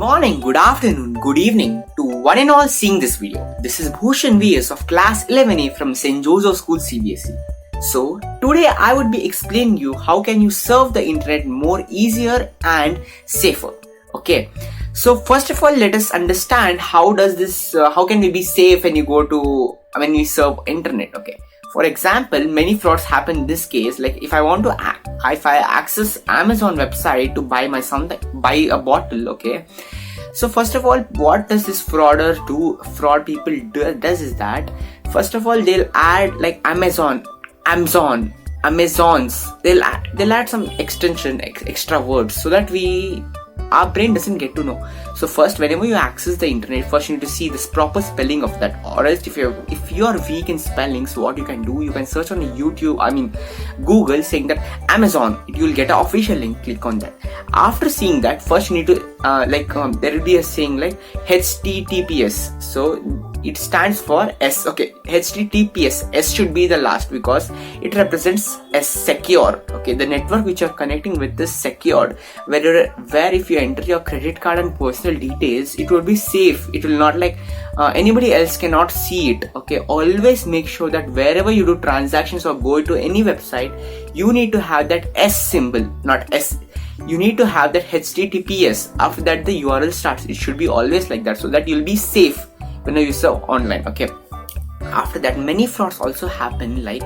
morning, good afternoon, good evening to one and all seeing this video. This is Bhushan VS of class 11A from St. Joseph School CBSE. So today I would be explaining you how can you surf the internet more easier and safer. Okay. So first of all, let us understand how can we be safe when we surf internet. Okay. For example, many frauds happen in this case. Like if I access Amazon website to buy a bottle, okay. So first of all, what does this fraud people does is that first of all they'll add like Amazons. They'll add some extra words so that our brain doesn't get to know. So first, whenever you access the internet, first you need to see this proper spelling of that. Or else if you are weak in spelling, so what you can do, you can search on Google saying that Amazon. You'll get an official link. Click on that. After seeing that, first you need to there will be a saying like HTTPS. So it stands for S. Okay, HTTPS. S should be the last because it represents as secure. Okay, the network which you're connecting with is secured. Where if you enter your credit card and personal details, it will be safe. It will not anybody else cannot see it. Okay, always make sure that wherever you do transactions or go to any website, you need to have that S symbol, not S. You need to have that HTTPS. After that, the URL starts. It should be always like that so that you'll be safe when you surf online. Okay. After that, many frauds also happen. Like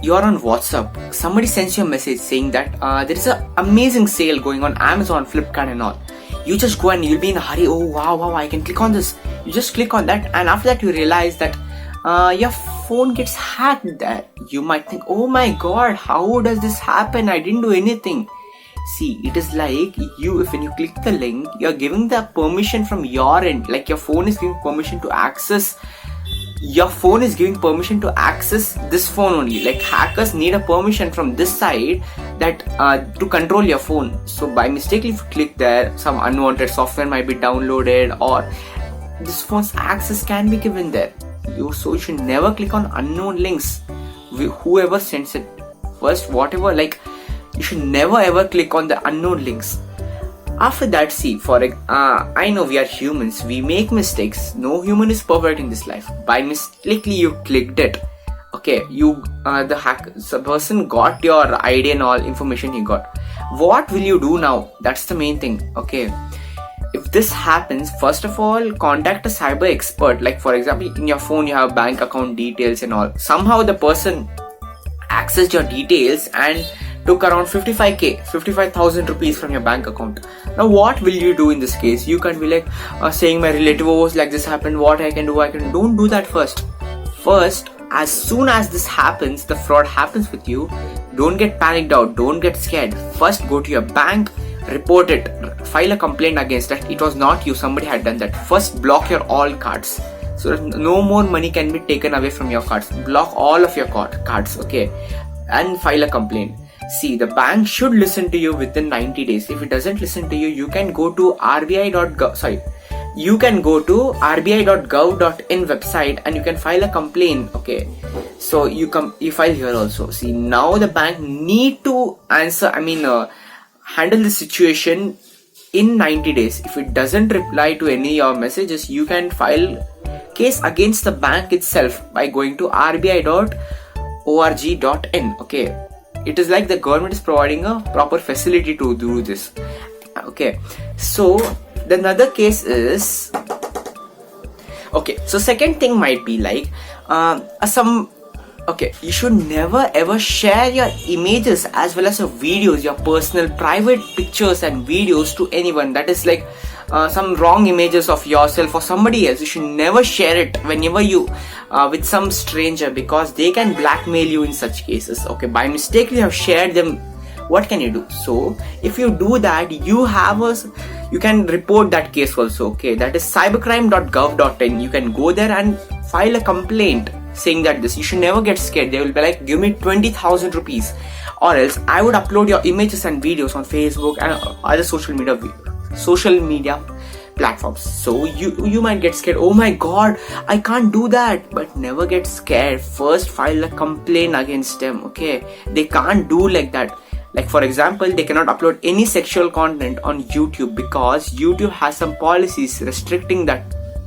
you're on WhatsApp, somebody sends you a message saying that there is an amazing sale going on Amazon, Flipkart and all. You just go and you'll be in a hurry. Oh wow, I can click on this. You just click on that, and after that you realize that your phone gets hacked there. You might think, oh my god, how does this happen? I didn't do anything. See, it is like when you click the link, you're giving the permission from your end. Like your phone is giving permission to access. Your phone is giving permission to access this phone only. Like hackers need a permission from this side that to control your phone. So by mistake, if you click there, some unwanted software might be downloaded, or this phone's access can be given there. So you should never click on unknown links. Whoever sends it first, you should never ever click on the unknown links. After that, see, I know we are humans, we make mistakes. No human is perfect in this life. By mistakenly you clicked it. Okay, the person got your ID and all information he got. What will you do now? That's the main thing. Okay, if this happens, first of all, contact a cyber expert. Like for example, in your phone you have bank account details and all. Somehow the person accessed your details and took around 55,000 rupees from your bank account. Now what will you do in this case? You can't be like saying my relative was like this happened, what I can do. Don't do that first. First, as soon as this happens, the fraud happens with you, don't get panicked out, don't get scared. First go to your bank, report it, file a complaint against that. It was not you, somebody had done that. First block your all cards so that no more money can be taken away from your cards. Block all of your cards, okay, and file a complaint. See, the bank should listen to you within 90 days. If it doesn't listen to you, you can go to rbi.gov. You can go to rbi.gov.in website and you can file a complaint. Okay, so you file here also. See, now the bank need to handle the situation in 90 days. If it doesn't reply to any of your messages, you can file case against the bank itself by going to rbi.org.in. Okay. It is like the government is providing a proper facility to do this. Okay, so the another case is, okay, so second thing might be like you should never ever share your images as well as your videos, your personal private pictures and videos to anyone. That is like some wrong images of yourself or somebody else. You should never share it whenever you with some stranger, because they can blackmail you in such cases. Okay, by mistake you have shared them, what can you do? So if you do that, you can report that case also. Okay, that is cybercrime.gov.in. You can go there and file a complaint saying that this. You should never get scared. They will be like, give me 20,000 rupees, or else I would upload your images and videos on Facebook and other social media platforms. So you might get scared. Oh my god, I can't do that. But never get scared. First file a complaint against them. Okay, they can't do like that. Like for example, they cannot upload any sexual content on YouTube because YouTube has some policies restricting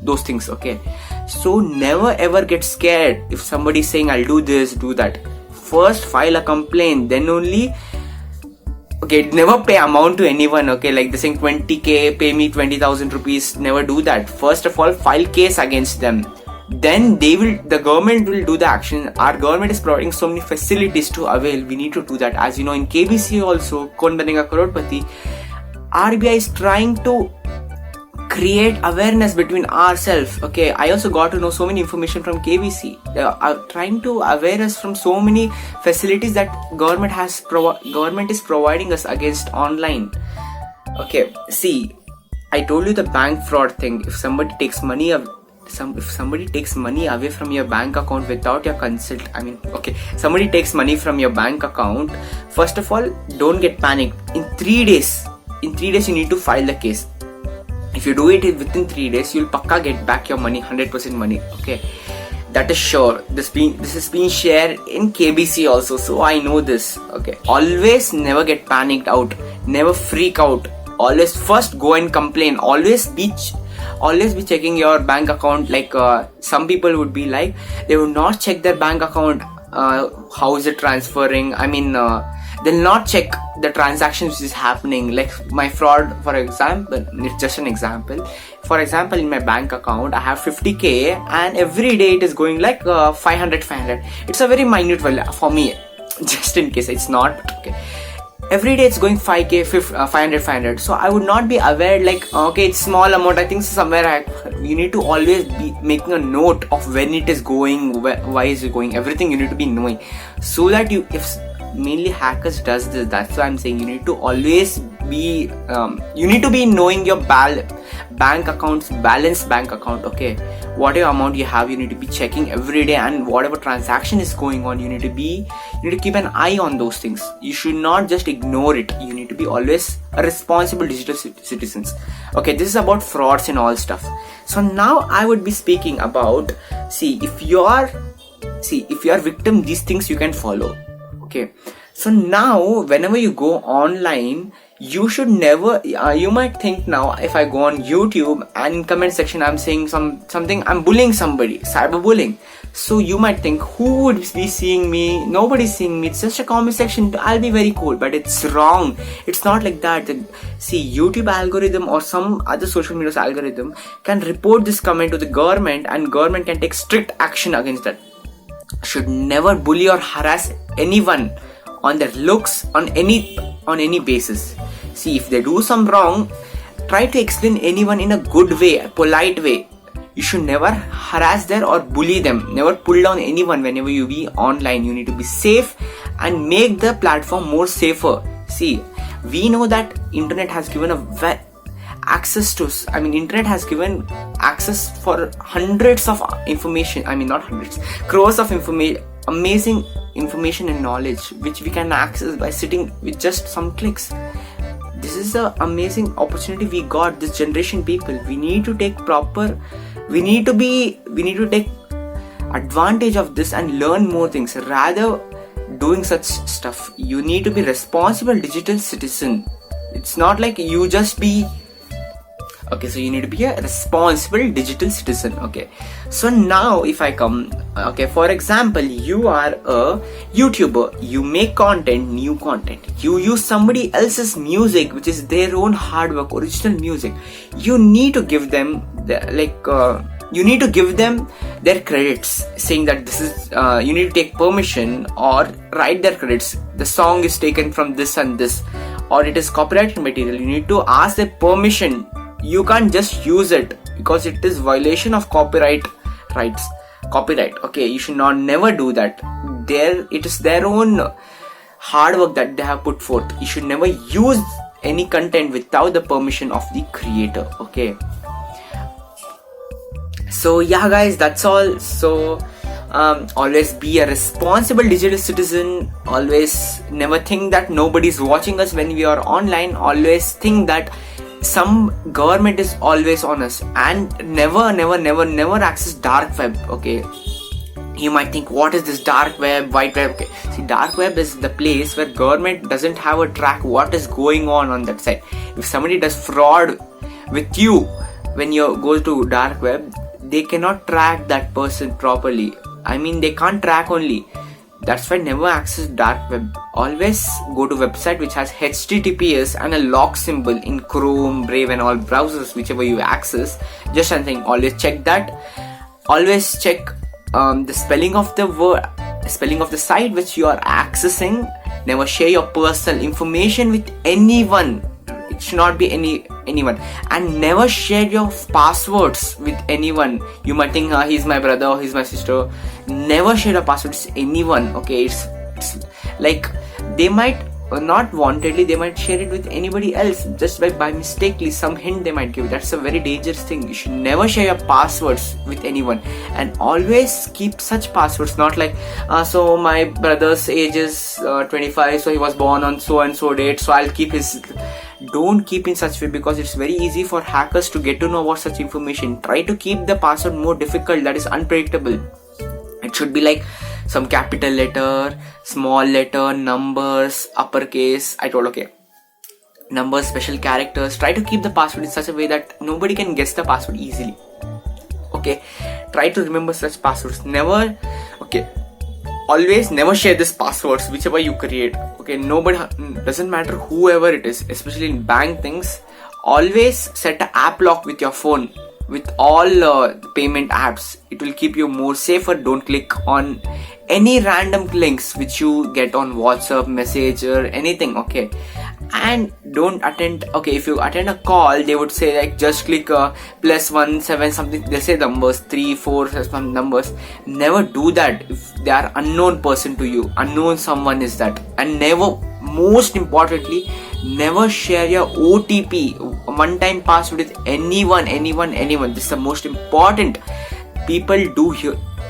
those things. Okay, so never ever get scared if somebody is saying I'll do this, do that. First file a complaint, then only. Okay, never pay amount to anyone. Okay, like they're saying 20k, pay me 20,000 rupees. Never do that. First of all, file case against them. Then the government will do the action. Our government is providing so many facilities to avail. We need to do that. As you know, in KBC also, Kaun Banega Crorepati, RBI is trying to create awareness between ourselves. Okay, I also got to know so many information from KBC. They are trying to aware us from so many facilities that government is providing us against online. Okay, see, I told you the bank fraud thing. If somebody takes money away from your bank account without your consent, somebody takes money from your bank account, first of all, don't get panicked. In 3 days you need to file the case. If you do it within 3 days, you'll pakka get back your money, 100% money. Okay, that is sure. This is being shared in KBC also, so I know this. Okay, always never get panicked out, never freak out. Always first go and complain. Always be checking your bank account. Like some people would be like, they would not check their bank account. How is it transferring? They'll not check the transactions which is happening. Like my fraud, for example, it's just an example. For example, in my bank account, I have 50k and every day it is going like 500. It's a very minute value for me. Just in case it's not okay. Every day it's going 5k, 500. So I would not be aware like, okay, it's small amount. I think somewhere you need to always be making a note of when it is going, why is it going. Everything you need to be knowing, so that mainly hackers does this. That's why I'm saying you need to always be knowing your bank account's balanced bank account. Okay, whatever amount you have, you need to be checking every day, and whatever transaction is going on, you need to keep an eye on those things. You should not just ignore it. You need to be always a responsible digital citizens. Okay, this is about frauds and all stuff. So now I would be speaking about, if you are victim, these things you can follow. Okay, so now whenever you go online, you should never, you might think now, if I go on YouTube and in comment section I'm saying something, I'm bullying somebody, cyberbullying. So you might think, who would be seeing me? Nobody's seeing me. It's just a comment section. I'll be very cool. But it's wrong. It's not like that. YouTube algorithm or some other social media's algorithm can report this comment to the government, and government can take strict action against that. Should never bully or harass anyone on their looks on any basis. If they do some wrong, try to explain anyone in a good way, a polite way. You should never harass them or bully them. Never pull down anyone whenever you be online. You need to be safe and make the platform more safer. We know that internet has given internet has given access for hundreds of information. Not hundreds, crores of amazing information and knowledge which we can access by sitting with just some clicks. This is an amazing opportunity we got, this generation people. We need to take advantage of this and learn more things rather doing such stuff. You need to be responsible digital citizen. It's not like you just be. Okay, so you need to be a responsible digital citizen. Okay, so now if I come, okay, for example, you are a YouTuber, you make new content, you use somebody else's music, which is their own hard work, original music. You need to give them their credits, saying that this is, you need to take permission or write their credits. The song is taken from this and this, or it is copyrighted material. You need to ask their permission. You can't just use it because it is violation of copyright rights. Okay, you should never do that. It is their own hard work that they have put forth. You should never use any content without the permission of the creator. Okay. So yeah, guys, that's all. So always be a responsible digital citizen. Always never think that nobody's watching us when we are online. Always think that some government is always on us, and never access dark web. Okay, You might think, what is this dark web, white web? Okay, see, dark web is the place where government doesn't have a track what is going on that side. If somebody does fraud with you when you go to dark web, they cannot track that person properly. I mean, they can't track only. That's why never access dark web. Always go to website which has HTTPS and a lock symbol in Chrome, Brave and all browsers, whichever you access. Just something, always check that. Always check the spelling of the word, spelling of the site which you are accessing. Never share your personal information with anyone. It should not be anyone. And never share your passwords with anyone. You might think, he's my brother or he's my sister. Never share your passwords with anyone. Okay, it's like they might not wantedly, they might share it with anybody else just by mistakenly, some hint they might give. That's a very dangerous thing. You should never share your passwords with anyone, and always keep such passwords, not like so my brother's age is 25, so he was born on so and so date, so I'll keep his. Don't keep in such way, because it's very easy for hackers to get to know about such information. Try to keep the password more difficult, that is unpredictable. It should be like some capital letter, small letter, numbers, uppercase. I told, okay, numbers, special characters. Try to keep the password in such a way that nobody can guess the password easily. Okay, try to remember such passwords. Never, okay, always never share these passwords whichever you create. Okay, nobody, doesn't matter whoever it is, especially in bank things. Always set an app lock with your phone, with all payment apps. It will keep you more safer. Don't click on any random links which you get on WhatsApp, Messenger, anything. Okay, and don't attend. Okay, if you attend a call, they would say like just click +17 something. They say numbers 3, 4 some numbers. Never do that if they are unknown person to you. Unknown someone is that. And never, most importantly, never share your OTP, one-time password, with anyone. This is the most important. People do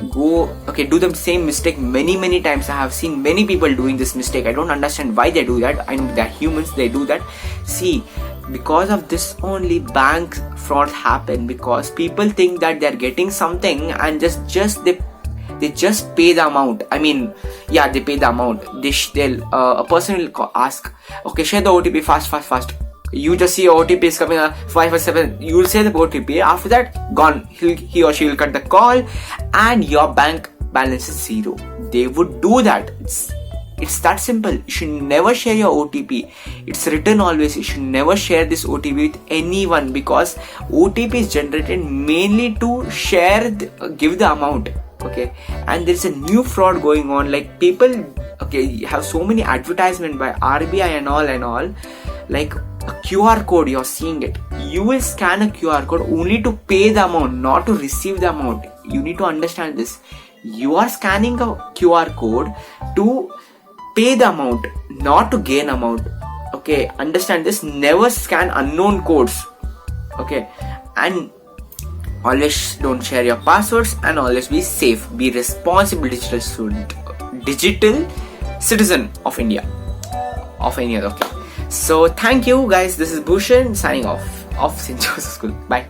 do the same mistake many times. I have seen many people doing this mistake. I don't understand why they do that. I know they're humans, they do that. See, because of this only bank fraud happen, because people think that they're getting something and they just pay the amount. I mean, yeah, they pay the amount. They'll a person will ask, okay, share the OTP fast. You just see your OTP is coming 547. You will say the OTP. After that, gone. He or she will cut the call, and your bank balance is 0. They would do that. It's that simple. You should never share your OTP. It's written always. You should never share this OTP with anyone, because OTP is generated mainly to give the amount. Okay, and there's a new fraud going on. Like people, okay, you have so many advertisement by RBI and all, like a QR code, you're seeing it. You will scan a QR code only to pay the amount, not to receive the amount. You need to understand this. You are scanning a QR code to pay the amount, not to gain amount. Okay, understand this. Never scan unknown codes. Okay, and always don't share your passwords, and always be safe. Be responsible digital student, digital citizen of India, of any other. Okay. So thank you guys. This is Bhushan signing off St. Joseph School. Bye.